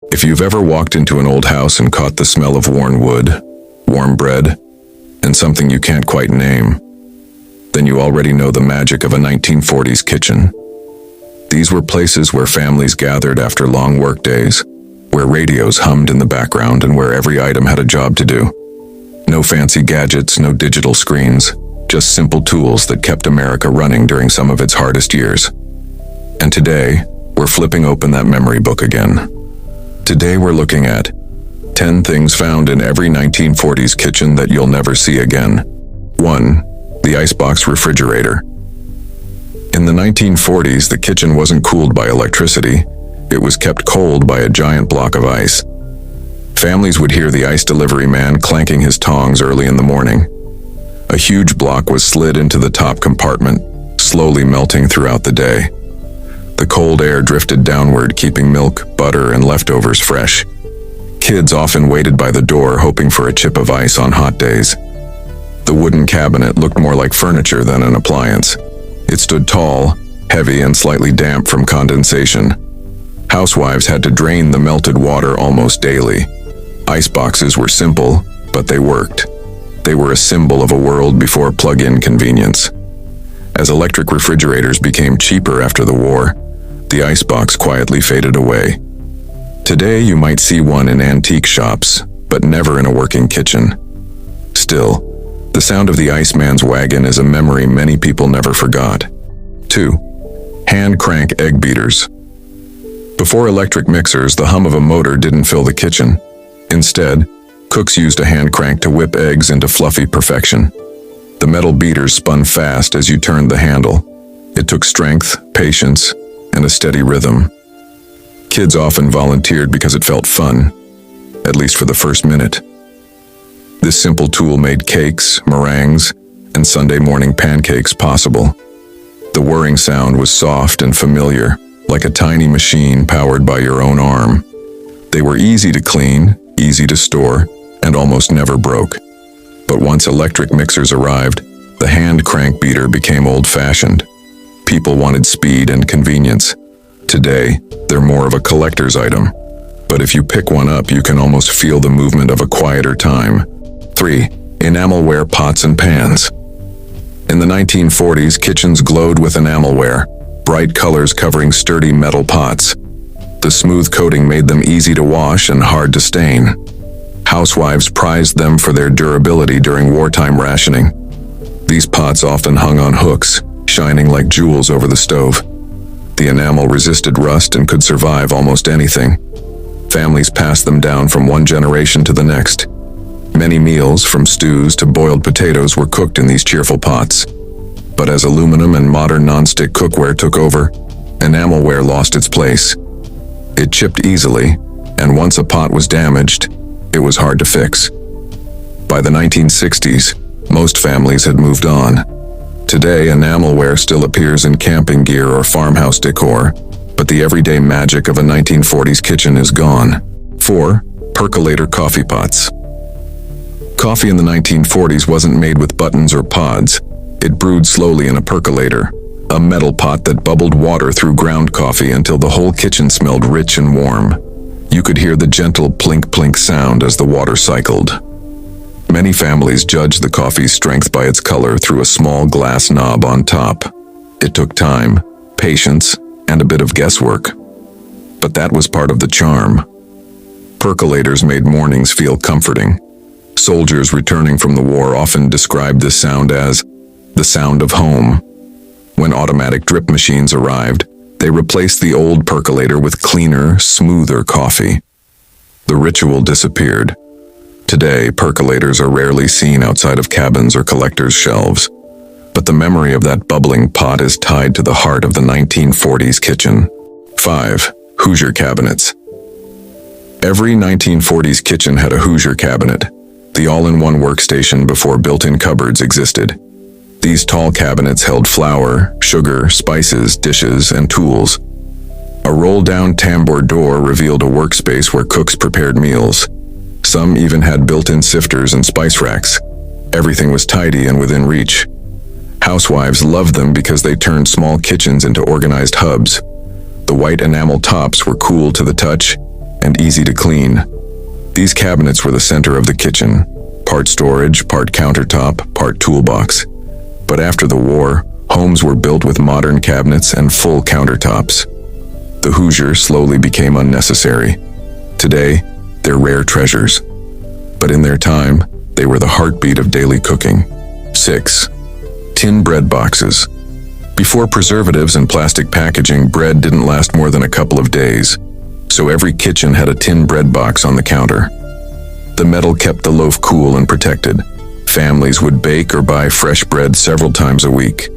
If you've ever walked into an old house and caught the smell of worn wood, warm bread, and something you can't quite name, then you already know the magic of a 1940s kitchen. These were places where families gathered after long work days, where radios hummed in the background, and where every item had a job to do. No fancy gadgets, no digital screens, just simple tools that kept America running during some of its hardest years. And today, we're flipping open that memory book again. Today we're looking at 10 things found in every 1940s kitchen that you'll never see again. 1. The icebox refrigerator. In the 1940s, the kitchen wasn't cooled by electricity. It was kept cold by a giant block of ice. Families would hear the ice delivery man clanking his tongs early in the morning. A huge block was slid into the top compartment, slowly melting throughout the day. The cold air drifted downward, keeping milk, butter, and leftovers fresh. Kids often waited by the door, hoping for a chip of ice on hot days. The wooden cabinet looked more like furniture than an appliance. It stood tall, heavy, and slightly damp from condensation. Housewives had to drain the melted water almost daily. Iceboxes were simple, but they worked. They were a symbol of a world before plug-in convenience. As electric refrigerators became cheaper after the war, the icebox quietly faded away. Today you might see one in antique shops, but never in a working kitchen. Still, the sound of the Iceman's wagon is a memory many people never forgot. 2. Hand crank egg beaters. Before electric mixers, the hum of a motor didn't fill the kitchen. Instead, cooks used a hand crank to whip eggs into fluffy perfection. The metal beaters spun fast as you turned the handle. It took strength, patience, and a steady rhythm. Kids often volunteered because it felt fun, at least for the first minute. This simple tool made cakes, meringues, and Sunday morning pancakes possible. The whirring sound was soft and familiar, like a tiny machine powered by your own arm. They were easy to clean, easy to store, and almost never broke. But once electric mixers arrived, the hand crank beater became old-fashioned. People wanted speed and convenience. Today, they're more of a collector's item. But if you pick one up, you can almost feel the movement of a quieter time. 3. Enamelware pots and pans. In the 1940s, kitchens glowed with enamelware, bright colors covering sturdy metal pots. The smooth coating made them easy to wash and hard to stain. Housewives prized them for their durability during wartime rationing. These pots often hung on hooks, shining like jewels over the stove. The enamel resisted rust and could survive almost anything. Families passed them down from one generation to the next. Many meals, from stews to boiled potatoes, were cooked in these cheerful pots. But as aluminum and modern non-stick cookware took over, enamelware lost its place. It chipped easily, and once a pot was damaged, it was hard to fix. By the 1960s, most families had moved on. Today, enamelware still appears in camping gear or farmhouse decor, but the everyday magic of a 1940s kitchen is gone. 4. Percolator coffee pots. Coffee in the 1940s wasn't made with buttons or pods. It brewed slowly in a percolator, a metal pot that bubbled water through ground coffee until the whole kitchen smelled rich and warm. You could hear the gentle plink-plink sound as the water cycled. Many families judged the coffee's strength by its color through a small glass knob on top. It took time, patience, and a bit of guesswork. But that was part of the charm. Percolators made mornings feel comforting. Soldiers returning from the war often described this sound as the sound of home. When automatic drip machines arrived, they replaced the old percolator with cleaner, smoother coffee. The ritual disappeared. Today, percolators are rarely seen outside of cabins or collectors' shelves. But the memory of that bubbling pot is tied to the heart of the 1940s kitchen. 5. Hoosier cabinets. Every 1940s kitchen had a Hoosier cabinet, the all-in-one workstation before built-in cupboards existed. These tall cabinets held flour, sugar, spices, dishes, and tools. A roll-down tambour door revealed a workspace where cooks prepared meals. Some even had built-in sifters and spice racks. Everything was tidy and within reach. Housewives loved them because they turned small kitchens into organized hubs. The white enamel tops were cool to the touch, and easy to clean. These cabinets were the center of the kitchen, part storage, part countertop, part toolbox. But after the war, homes were built with modern cabinets and full countertops. The Hoosier slowly became unnecessary. Today, they're rare treasures. But in their time, they were the heartbeat of daily cooking. 6. Tin bread boxes. Before preservatives and plastic packaging, bread didn't last more than a couple of days, so every kitchen had a tin bread box on the counter. The metal kept the loaf cool and protected. Families would bake or buy fresh bread several times a week.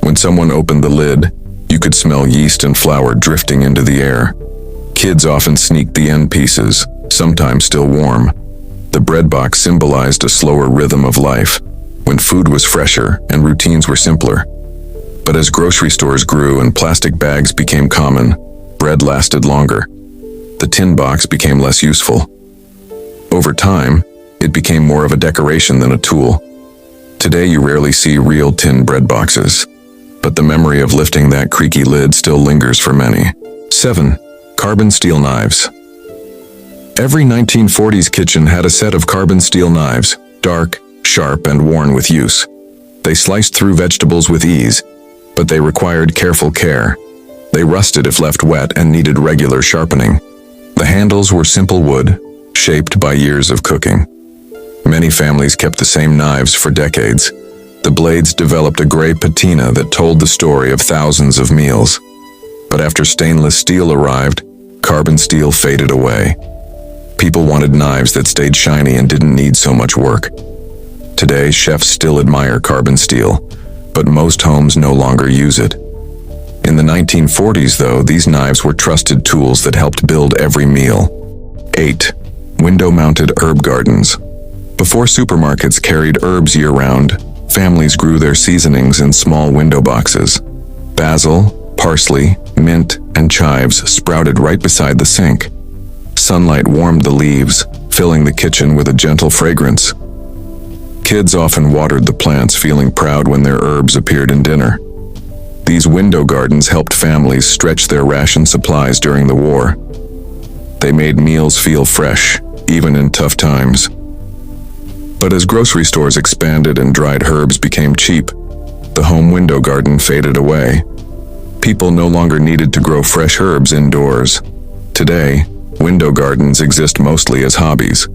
When someone opened the lid, you could smell yeast and flour drifting into the air. Kids often sneaked the end pieces, sometimes still warm. The bread box symbolized a slower rhythm of life, when food was fresher and routines were simpler. But as grocery stores grew and plastic bags became common, bread lasted longer. The tin box became less useful. Over time, it became more of a decoration than a tool. Today you rarely see real tin bread boxes, but the memory of lifting that creaky lid still lingers for many. 7. Carbon steel knives. Every 1940s kitchen had a set of carbon steel knives, dark, sharp, and worn with use. They sliced through vegetables with ease, but they required careful care. They rusted if left wet and needed regular sharpening. The handles were simple wood, shaped by years of cooking. Many families kept the same knives for decades. The blades developed a gray patina that told the story of thousands of meals. But after stainless steel arrived, carbon steel faded away. People wanted knives that stayed shiny and didn't need so much work. Today, chefs still admire carbon steel, but most homes no longer use it. In the 1940s, though, these knives were trusted tools that helped build every meal. 8. Window-mounted herb gardens. Before supermarkets carried herbs year-round, families grew their seasonings in small window boxes. Basil, parsley, mint, and chives sprouted right beside the sink. Sunlight warmed the leaves, filling the kitchen with a gentle fragrance. Kids often watered the plants, feeling proud when their herbs appeared in dinner. These window gardens helped families stretch their ration supplies during the war. They made meals feel fresh, even in tough times. But as grocery stores expanded and dried herbs became cheap, the home window garden faded away. People no longer needed to grow fresh herbs indoors. Today, window gardens exist mostly as hobbies.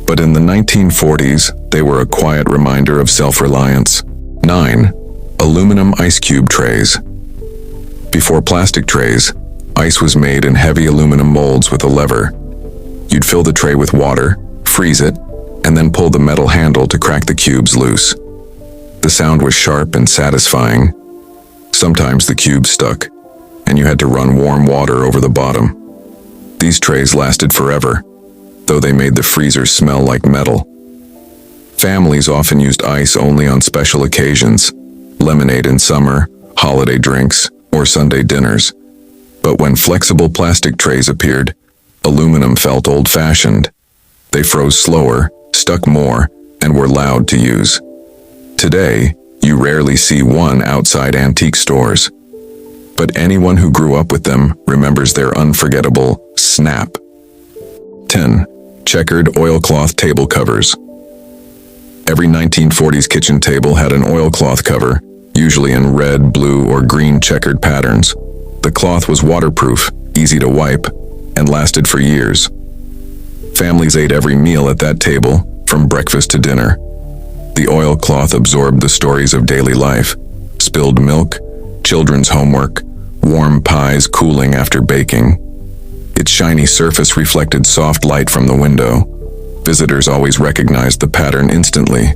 But in the 1940s, they were a quiet reminder of self-reliance. 9. Aluminum ice cube trays. Before plastic trays, ice was made in heavy aluminum molds with a lever. You'd fill the tray with water, freeze it, and then pull the metal handle to crack the cubes loose. The sound was sharp and satisfying. Sometimes the cubes stuck, and you had to run warm water over the bottom. These trays lasted forever, though they made the freezers smell like metal. Families often used ice only on special occasions, lemonade in summer, holiday drinks, or Sunday dinners. But when flexible plastic trays appeared, aluminum felt old-fashioned. They froze slower, stuck more, and were loud to use. Today, you rarely see one outside antique stores. But anyone who grew up with them remembers their unforgettable snap. 10. Checkered oilcloth table covers. Every 1940s kitchen table had an oilcloth cover, usually in red, blue, or green checkered patterns. The cloth was waterproof, easy to wipe, and lasted for years. Families ate every meal at that table, from breakfast to dinner. The oilcloth absorbed the stories of daily life: spilled milk, children's homework, warm pies cooling after baking. Its shiny surface reflected soft light from the window. Visitors always recognized the pattern instantly.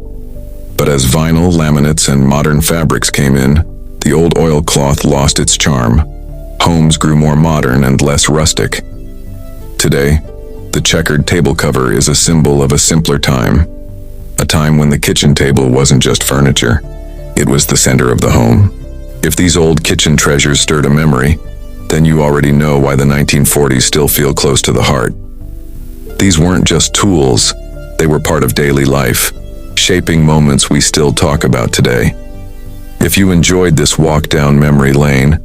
But as vinyl, laminates, and modern fabrics came in, the old oilcloth lost its charm. Homes grew more modern and less rustic. Today, the checkered table cover is a symbol of a simpler time. A time when the kitchen table wasn't just furniture, it was the center of the home. If these old kitchen treasures stirred a memory, then you already know why the 1940s still feel close to the heart. These weren't just tools, they were part of daily life, shaping moments we still talk about today. If you enjoyed this walk down memory lane,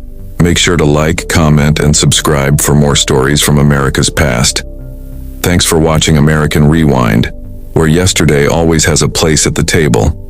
Make sure to like, comment, and subscribe for more stories from America's past. Thanks for watching American Rewind, where yesterday always has a place at the table.